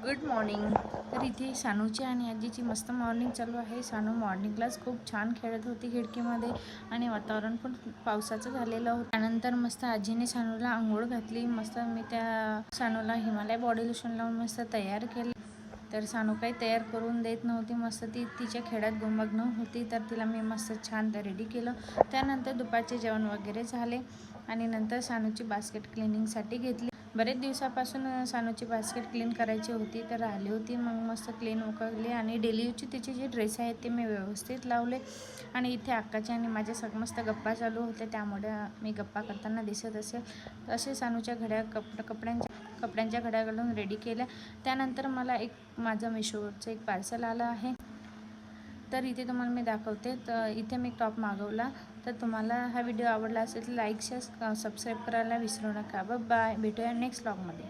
Good morning. तर इथे सानूची आणि आजीची मस्त मॉर्निंग चालू आहे. सानू मॉर्निंगलाच खूप छान खेळत होती खिडकीमध्ये आणि वातावरण पण पावसाचं झालेलं होतं. त्यानंतर मस्त आजीने सानूला आंघोळ घातली. मस्त मी त्या सानूला हिमालय बॉडी लोशन लावून मस्त तयार केली. तर सानू काही तयार करून देत नव्हती. मस्त ती तिच्या खेळात गुंगमग्न होती. तर तिला मी मस्त छान रेडी केलं. त्यानंतर दुपारचे जेवण वगैरे झाले आणि नंतर सानूची बास्केट क्लिनिंगसाठी घेतली. बरेच दिवसापासून सानूची बास्केट क्लीन करायची होती, तर राहिली होती. मग मस्त क्लीन उकळली आणि डेली यूजचे तिचे जे ड्रेस आहेत ते मी व्यवस्थित लावले. आणि इथे अक्काच्या आणि माझ्या मस्त गप्पा चालू होत्या, त्यामुळे मी गप्पा करताना दिसत असेल. तसे सानूच्या घड्या कपड्यांच्या घड्या घालून रेडी केल्या. त्यानंतर मला माझं मिशोवरचं एक पार्सल आलं आहे. तर इथे तुम्हाला मी दाखवते. तर इथे मी टॉप मागवला. तर तुम्हाला हा व्हिडिओ आवडला असेल तर लाईक शेअर सबस्क्राईब करायला विसरू नका. बाय. भेटूया नेक्स्ट व्लॉगमध्ये.